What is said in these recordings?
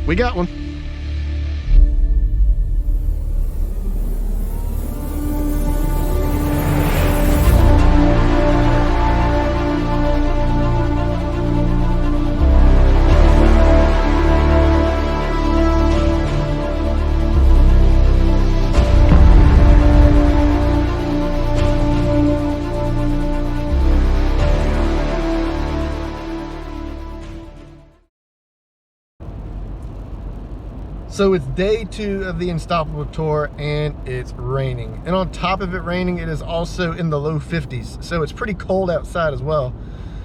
we got one. So it's day 2 of the Unstoppable Tour and it's raining. And on top of it raining, it is also in the low 50s. So it's pretty cold outside as well.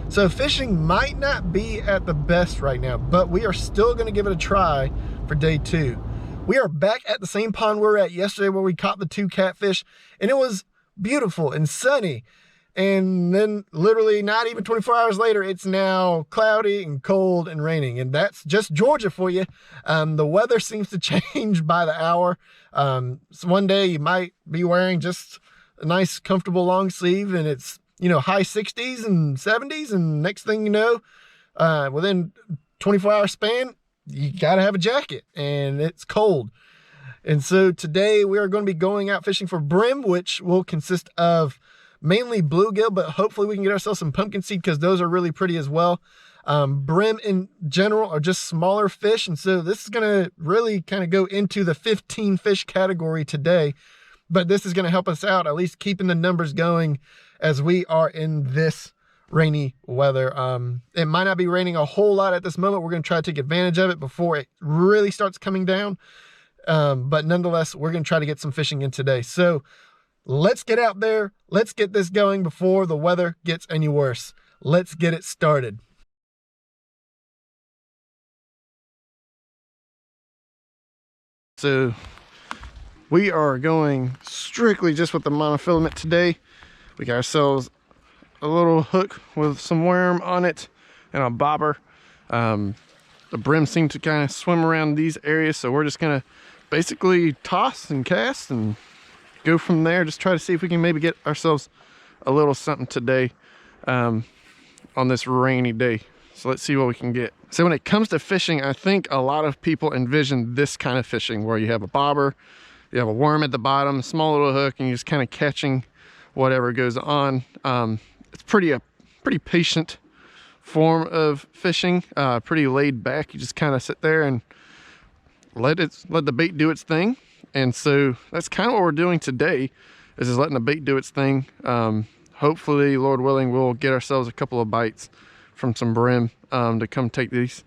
So fishing might not be at the best right now, but we are still gonna give it a try for day 2. We are back at the same pond we were at yesterday where we caught the 2 catfish, and it was beautiful and sunny. And then literally not even 24 hours later, it's now cloudy and cold and raining. And that's just Georgia for you. The weather seems to change by the hour. So one day you might be wearing just a nice, comfortable long sleeve and it's, you know, high 60s and 70s. And next thing you know, within 24-hour span, you got to have a jacket and it's cold. And so today we are going to be going out fishing for brim, which will consist of mainly bluegill, but hopefully we can get ourselves some pumpkin seed because those are really pretty as well. Brim in general are just smaller fish, and so this is going to really kind of go into the 15 fish category today, but this is going to help us out, at least keeping the numbers going as we are in this rainy weather. It might not be raining a whole lot at this moment. We're going to try to take advantage of it before it really starts coming down, but nonetheless, we're going to try to get some fishing in today. So let's get out there. Let's get this going before the weather gets any worse. Let's get it started. So we are going strictly just with the monofilament today. We got ourselves a little hook with some worm on it and a bobber. The brim seem to kind of swim around these areas, so we're just gonna basically toss and cast and go from there. Just try to see if we can maybe get ourselves a little something today on this rainy day. So let's see what we can get. So when it comes to fishing, I think a lot of people envision this kind of fishing where you have a bobber, you have a worm at the bottom, a small little hook, and you're just kind of catching whatever goes on. It's a pretty patient form of fishing, pretty laid back. You just kind of sit there and let the bait do its thing. And so that's kind of what we're doing today, is just letting the bait do its thing. Hopefully, Lord willing, we'll get ourselves a couple of bites from some brim to come take these.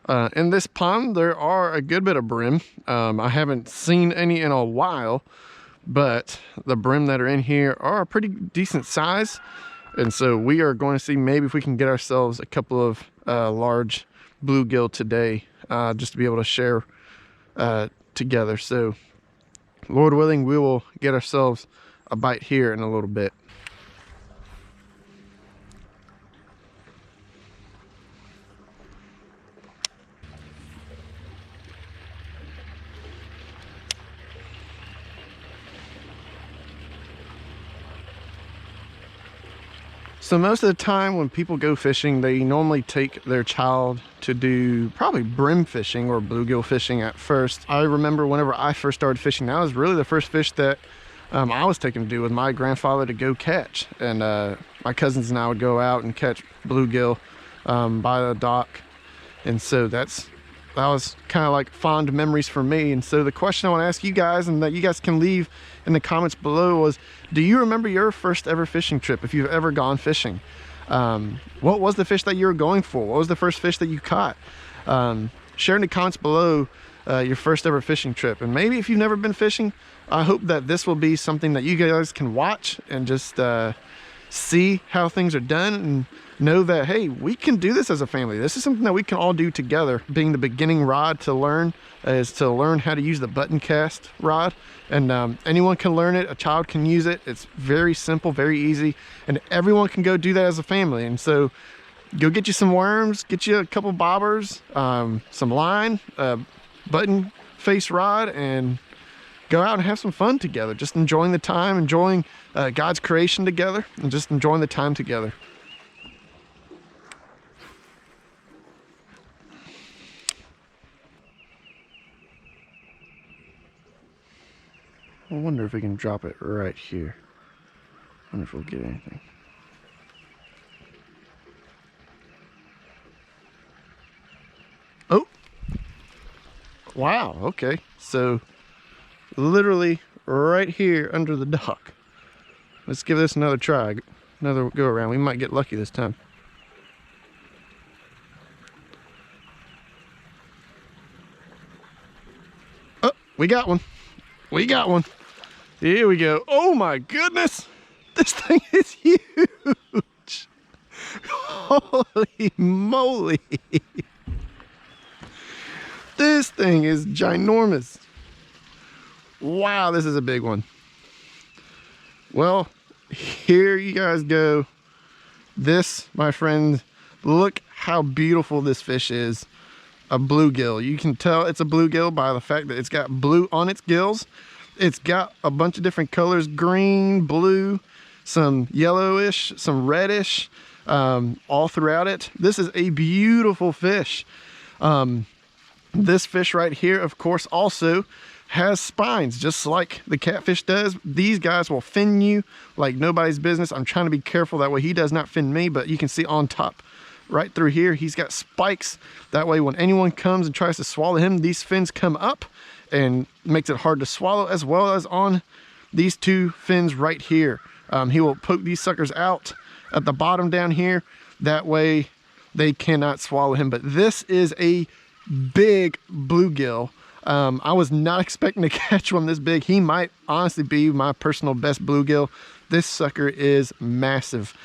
In this pond, there are a good bit of brim. I haven't seen any in a while, but the brim that are in here are a pretty decent size. And so we are going to see maybe if we can get ourselves a couple of large bluegill today, just to be able to share together. So Lord willing, we will get ourselves a bite here in a little bit. So most of the time when people go fishing, they normally take their child to do probably brim fishing or bluegill fishing at first. I remember whenever I first started fishing, that was really the first fish that I was taken to do with my grandfather to go catch. And my cousins and I would go out and catch bluegill by the dock. And so that was kind of like fond memories for me. And so the question I want to ask you guys, and that you guys can leave in the comments below, was, do you remember your first ever fishing trip, if you've ever gone fishing? What was the fish that you were going for? What was the first fish that you caught? Share in the comments below your first ever fishing trip. And maybe if you've never been fishing, I hope that this will be something that you guys can watch and just see how things are done and know that, hey, we can do this as a family. This is something that we can all do together. Being the beginning rod to learn is to learn how to use the button cast rod, and anyone can learn it. A child can use it. It's very simple, very easy, and everyone can go do that as a family. And so go get you some worms, get you a couple bobbers, some line, button face rod, and go out and have some fun together. Just enjoying the time, enjoying God's creation together, and just enjoying the time together. I wonder if we can drop it right here. I wonder if we'll get anything. Oh! Wow, okay. So, literally right here under the dock. Let's give this another try. Another go around. We might get lucky this time. Oh, we got one. We got one. Here we go. Oh my goodness. This thing is huge. Holy moly. This thing is ginormous. Wow, this is a big one. Well, here you guys go. This, my friend, look how beautiful this fish is. A bluegill. You can tell it's a bluegill by the fact that it's got blue on its gills. It's got a bunch of different colors, green, blue, some yellowish, some reddish, all throughout it. This is a beautiful fish. This fish right here, of course, also has spines, just like the catfish does. These guys will fin you like nobody's business. I'm trying to be careful that way he does not fin me, but you can see on top right through here, he's got spikes. That way when anyone comes and tries to swallow him, these fins come up and makes it hard to swallow, as well as on these two fins right here. He will poke these suckers out at the bottom down here. That way they cannot swallow him. But this is a big bluegill. I was not expecting to catch one this big. He might honestly be my personal best bluegill. This sucker is massive.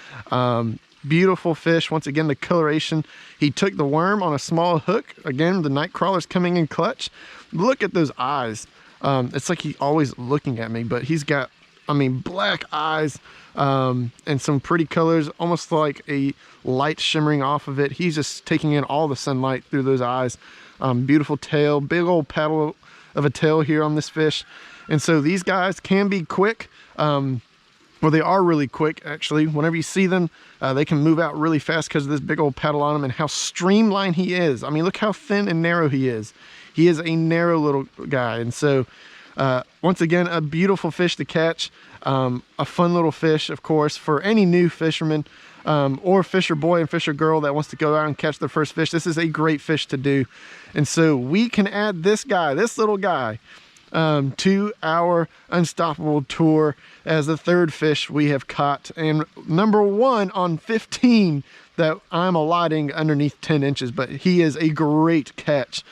Beautiful fish. Once again, the coloration. He took the worm on a small hook. Again, the night crawler's coming in clutch. Look at those eyes. It's like he's always looking at me, but he's got, I mean, black eyes and some pretty colors, almost like a light shimmering off of it. He's just taking in all the sunlight through those eyes. Beautiful tail, big old paddle of a tail here on this fish. And so these guys can be quick. Well, they are really quick, actually. Whenever you see them, they can move out really fast because of this big old paddle on them and how streamlined he is. I mean, look how thin and narrow he is. He is a narrow little guy. And so, once again, a beautiful fish to catch. A fun little fish, of course, for any new fisherman or fisher boy and fisher girl that wants to go out and catch their first fish. This is a great fish to do. And so we can add this guy, this little guy, to our Unstoppable tour as the third fish we have caught, and number 1 on 15 that I'm allotting underneath 10 inches, but he is a great catch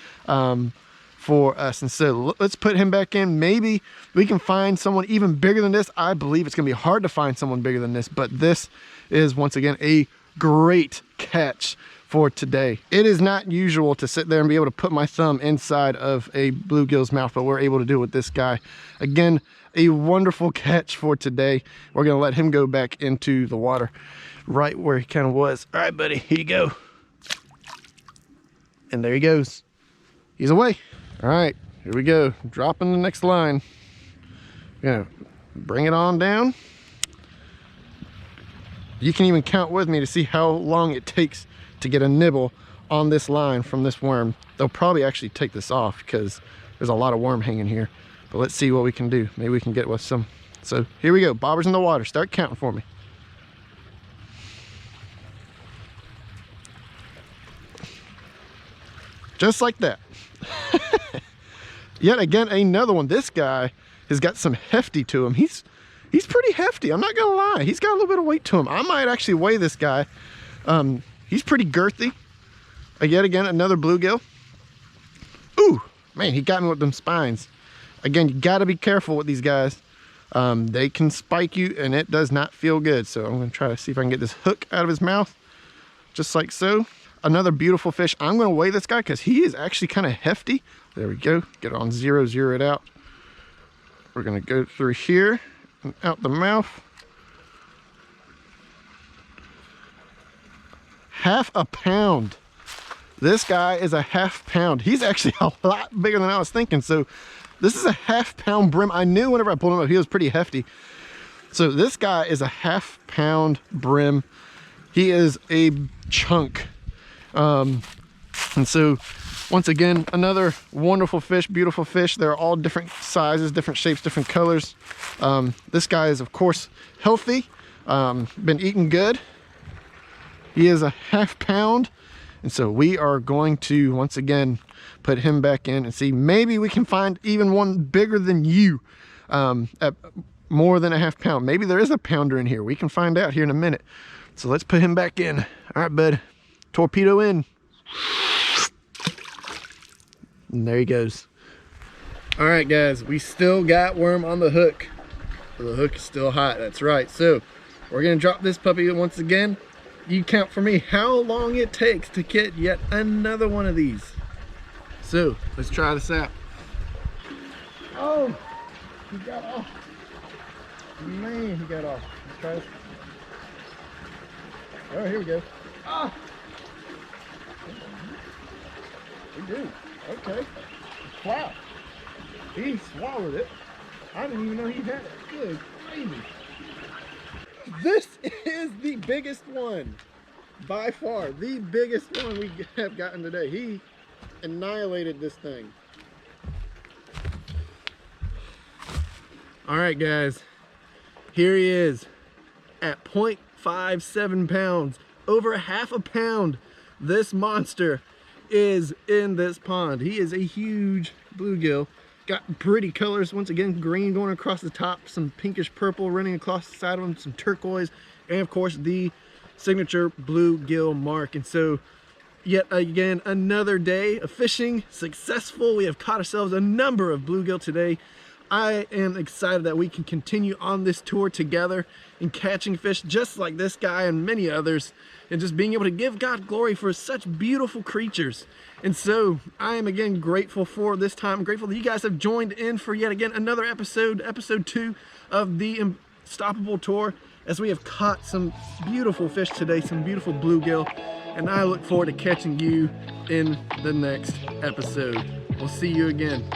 for us. And so let's put him back in. Maybe we can find someone even bigger than this. I believe it's gonna be hard to find someone bigger than this, but this is once again a great catch for today. It is not usual to sit there and be able to put my thumb inside of a bluegill's mouth, but we're able to do it with this guy. Again, a wonderful catch for today. We're gonna let him go back into the water right where he kind of was. All right, buddy, here you go. And there he goes. He's away. All right, here we go. Dropping the next line. Gonna bring it on down. You can even count with me to see how long it takes to get a nibble on this line from this worm. They'll probably actually take this off because there's a lot of worm hanging here. But let's see what we can do. Maybe we can get with some. So here we go. Bobbers in the water. Start counting for me. Just like that. Yet again, another one. This guy has got some hefty to him. He's pretty hefty. I'm not gonna lie. He's got a little bit of weight to him. I might actually weigh this guy. He's pretty girthy. Yet again, another bluegill. Ooh, man, he got me with them spines. Again, you gotta be careful with these guys. They can spike you and it does not feel good. So I'm gonna try to see if I can get this hook out of his mouth, just like so. Another beautiful fish. I'm gonna weigh this guy because he is actually kind of hefty. There we go, get it on 0, 0 it out. We're gonna go through here and out the mouth. Half a pound. This guy is a half pound. He's actually a lot bigger than I was thinking. So this is a half pound brim. I knew whenever I pulled him up, he was pretty hefty. So this guy is a half pound brim. He is a chunk. And so Once again, another wonderful fish, beautiful fish. They're all different sizes, different shapes, different colors. This guy is, of course, healthy, been eating good. He is a ½ pound. And so we are going to, once again, put him back in and see, maybe we can find even one bigger than you, at more than a ½ pound. Maybe there is a pounder in here. We can find out here in a minute. So let's put him back in. All right, bud. Torpedo in. And there he goes. All right, guys. We still got worm on the hook. The hook is still hot. That's right. So we're going to drop this puppy once again. You count for me how long it takes to get yet another one of these. So let's try this out. Oh, he got off. Man, he got off. Let's try this. Oh, here we go. Ah! We do. Okay. Wow. He swallowed it. I didn't even know he had it. Good gravy. This is the biggest one. By far, the biggest one we have gotten today. He annihilated this thing. All right, guys. Here he is at 0.57 pounds, over ½ pound. This monster is in this pond. He is a huge bluegill. Got pretty colors, once again, green going across the top, some pinkish purple running across the side of him, some turquoise, and of course the signature bluegill mark. And so yet again, another day of fishing, successful. We have caught ourselves a number of bluegill today. I am excited that we can continue on this tour together and catching fish just like this guy and many others, and just being able to give God glory for such beautiful creatures. And so I am again grateful for this time. I'm grateful that you guys have joined in for yet again another episode 2 of the Unstoppable Tour, as we have caught some beautiful fish today, some beautiful bluegill, and I look forward to catching you in the next episode. We'll see you again.